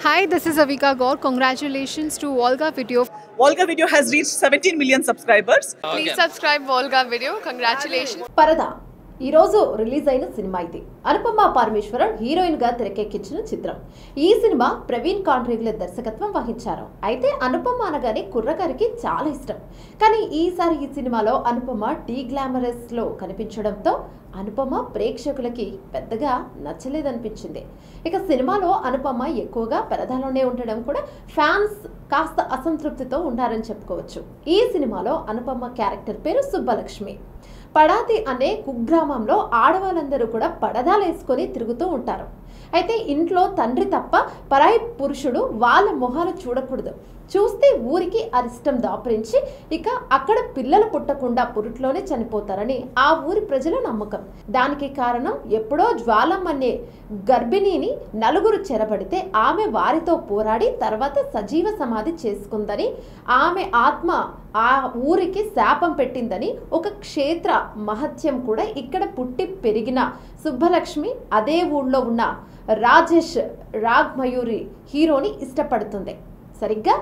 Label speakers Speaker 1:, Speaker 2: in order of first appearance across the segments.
Speaker 1: Hi, this is Avika Gaur. Congratulations to Volga Video.
Speaker 2: Volga Video has reached 17 million subscribers.
Speaker 1: Please subscribe Volga Video. Congratulations.
Speaker 3: పరదా ఈరోజు release అయిన cinema ఇది. Anupama Parameswaran heroine గా తెరకెక్కించిన చిత్రం. ఈ సినిమా ప్రవీణ్ కాండ్రేగుల దర్శకత్వం వహించారు. అయితే అనుపమ అనగానే కుర్రగారికి చాలా ఇష్టం. కానీ ఈసారి ఈ సినిమాలో అనుపమ డీ గ్లామరస్ లో కనిపించడంతో అనుపమ ప్రేక్షకులకి పెద్దగా నచ్చలేదనిపించింది. ఇక సినిమాలో అనుపమ ఎక్కువగా పరదాలోనే ఉండడం కూడా ఫ్యాన్స్ కాస్త అసంతృప్తితో ఉన్నారని చెప్పుకోవచ్చు. ఈ సినిమాలో అనుపమ క్యారెక్టర్ పేరు సుబ్బలక్ష్మి. పడాతి అనే కుగ్రామంలో ఆడవాళ్ళందరూ కూడా పడదాలు వేసుకొని తిరుగుతూ ఉంటారు. అయితే ఇంట్లో తండ్రి తప్ప పరాయి పురుషుడు వాళ్ళ మొహాలు చూడకూడదు. చూస్తే ఊరికి అరిష్టం దాపురించి ఇక అక్కడ పిల్లలు పుట్టకుండా పురుట్లోనే చనిపోతారని ఆ ఊరి ప్రజల నమ్మకం. దానికి కారణం ఎప్పుడో జ్వాలమ్మ అనే గర్భిణిని నలుగురు చెరబడితే ఆమె వారితో పోరాడి తర్వాత సజీవ సమాధి చేసుకుందని, ఆమె ఆత్మ ఆ ఊరికి శాపం పెట్టిందని ఒక క్షేత్ర మహత్యం కూడా ఇక్కడ పుట్టి పెరిగిన సుబ్బలక్ష్మి అదే ఊళ్ళో ఉన్న రాజేష్ రాగ్మయూరి హీరోని ఇష్టపడుతుంది. సరిగ్గా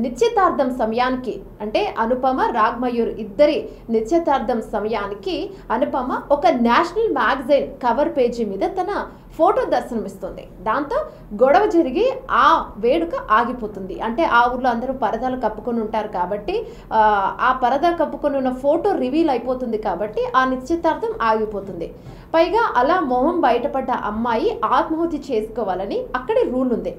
Speaker 3: నిశ్చితార్థం సమయానికి అంటే అనుపమ రాగ్మయూర్ ఇద్దరి నిశ్చితార్థం సమయానికి అనుపమ ఒక నేషనల్ మ్యాగజైన్ కవర్ పేజీ మీద తన ఫోటో దర్శనమిస్తుంది. దాంతో గొడవ జరిగి ఆ వేడుక ఆగిపోతుంది. అంటే ఆ ఊర్లో అందరూ పరదాలు కప్పుకొని ఉంటారు కాబట్టి ఆ పరదా కప్పుకొని ఉన్న ఫోటో రివీల్ అయిపోతుంది కాబట్టి ఆ నిశ్చితార్థం ఆగిపోతుంది. పైగా అలా మొహం బయటపడ్డ అమ్మాయి ఆత్మహత్య చేసుకోవాలని అక్కడి రూల్ ఉంది.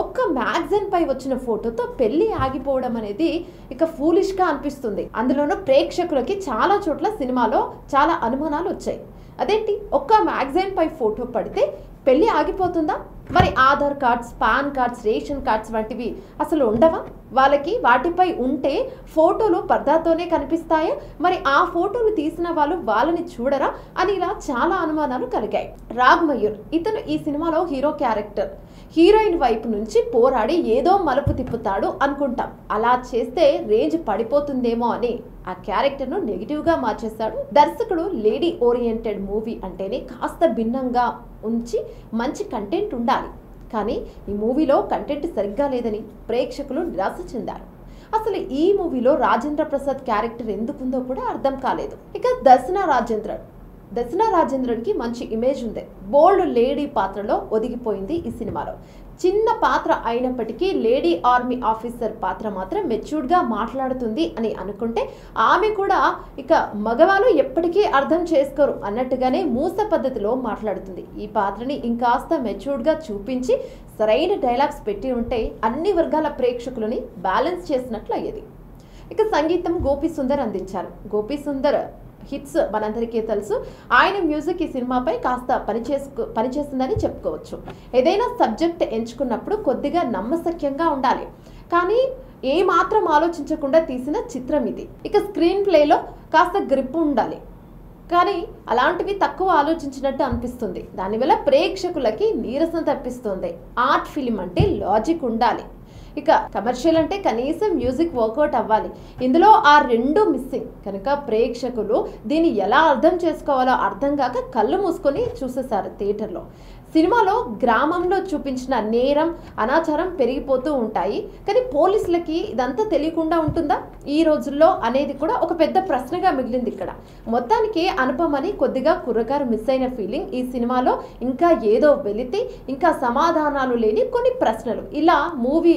Speaker 3: ఒక్క మ్యాగజైన్ పై వచ్చిన ఫోటోతో పెళ్లి ఆగిపోవడం అనేది ఇక ఫూలిష్ గా అనిపిస్తుంది. అందులోనూ ప్రేక్షకులకి చాలా చోట్ల సినిమాలో చాలా అనుమానాలు వచ్చాయి. అదేంటి, ఒక్క మ్యాగజైన్ పై ఫోటో పడితే పెళ్లి ఆగిపోతుందా? మరి Aadhaar cards, pan cards, ration cards వంటివి అసలు ఉండవా వాళ్ళకి? వాటిపై ఉంటే ఫోటోలు పర్దాతోనే కనిపిస్తాయా? మరి ఆ ఫోటోలు తీసిన వాళ్ళు వాళ్ళని చూడరా అని ఇలా చాలా అనుమానాలు కలిగాయి. రాగ్మయూర్ ఇతను ఈ సినిమాలో హీరో క్యారెక్టర్. హీరోయిన్ వైపు నుంచి పోరాడి ఏదో మలుపు తిప్పుతాడు అనుకుంటాం. అలా చేస్తే రేంజ్ పడిపోతుందేమో అని ఆ క్యారెక్టర్ను నెగిటివ్గా మార్చేశాడు దర్శకుడు. లేడీ ఓరియంటెడ్ మూవీ అంటేనే కాస్త భిన్నంగా ఉంచి మంచి కంటెంట్ ఉండాలి. కానీ ఈ మూవీలో కంటెంట్ సరిగ్గా లేదని ప్రేక్షకులు నిరాశ చెందారు. అసలు ఈ మూవీలో రాజేంద్ర ప్రసాద్ క్యారెక్టర్ ఎందుకుందో కూడా అర్థం కాలేదు. ఇక దర్శన రాజేంద్రన్కి మంచి ఇమేజ్ ఉంది. బోల్డ్ లేడీ పాత్రలో ఒదిగిపోయింది ఈ సినిమాలో. చిన్న పాత్ర అయినప్పటికీ లేడీ ఆర్మీ ఆఫీసర్ పాత్ర మాత్రం మెచ్యూర్డ్గా మాట్లాడుతుంది అని అనుకుంటే ఆమె కూడా ఇక మగవాళ్ళు ఎప్పటికీ అర్థం చేసుకోరు అన్నట్టుగానే మూస పద్ధతిలో మాట్లాడుతుంది. ఈ పాత్రని ఇంకాస్త మెచ్యూర్డ్గా చూపించి సరైన డైలాగ్స్ పెట్టి ఉంటే అన్ని వర్గాల ప్రేక్షకులని బ్యాలెన్స్ చేసినట్లు అయ్యేది. ఇక సంగీతం గోపి సుందర్ అందించారు. గోపి సుందర్ హిట్స్ మనందరికీ తెలుసు. ఆయన మ్యూజిక్ ఈ సినిమాపై కాస్త పనిచేస్తుందని చెప్పుకోవచ్చు. ఏదైనా సబ్జెక్ట్ ఎంచుకున్నప్పుడు కొద్దిగా నమ్మశక్యంగా ఉండాలి, కానీ ఏ మాత్రం ఆలోచించకుండా తీసిన చిత్రం ఇది. ఇక స్క్రీన్ ప్లేలో కాస్త గ్రిప్ ఉండాలి, కానీ అలాంటివి తక్కువ ఆలోచించినట్టు అనిపిస్తుంది. దానివల్ల ప్రేక్షకులకి నీరసం తప్పిస్తుంది. ఆర్ట్ ఫిలిం అంటే లాజిక్ ఉండాలి, ఇక కమర్షియల్ అంటే కనీసం మ్యూజిక్ వర్కౌట్ అవ్వాలి. ఇందులో ఆ రెండు మిస్సింగ్ కనుక ప్రేక్షకులు దీన్ని ఎలా అర్థం చేసుకోవాలో అర్థం కాక కళ్ళు మూసుకొని చూసేశారు థియేటర్లో. సినిమాలో గ్రామంలో చూపించిన నేరం, అనాచారం పెరిగిపోతూ ఉంటాయి. కానీ పోలీసులకి ఇదంతా తెలియకుండా ఉంటుందా ఈ రోజుల్లో అనేది కూడా ఒక పెద్ద ప్రశ్నగా మిగిలింది ఇక్కడ. మొత్తానికి అనుపమని కొద్దిగా కుర్రగారు మిస్ అయిన ఫీలింగ్ ఈ సినిమాలో. ఇంకా ఏదో వెలితి, ఇంకా సమాధానాలు లేని కొన్ని ప్రశ్నలు. ఇలా మూవీ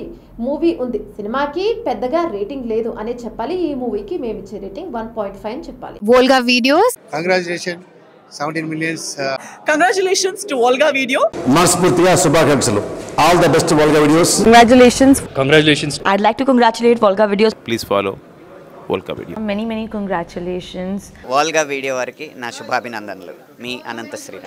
Speaker 3: ఉంది. సినిమాకి పెద్దగా రేటింగ్ లేదు అనే చెప్పాలి. ఈ మూవీకి మేము ఇచ్చే రేటింగ్ 1.5 అని చెప్పాలి.
Speaker 1: Volga Videos.
Speaker 4: Congratulations, 17 millions.
Speaker 2: Congratulations to Volga Video.
Speaker 5: మనస్ఫూర్తిగా శుభాకాంక్షలు. All the best Volga Videos.
Speaker 6: Congratulations.
Speaker 7: I'd like to congratulate Volga Videos.
Speaker 6: Please follow Volga Video.
Speaker 7: Many congratulations.
Speaker 8: Volga Video వారికి నా శుభాభినందనలు. మీ అనంత శ్రీరామ్.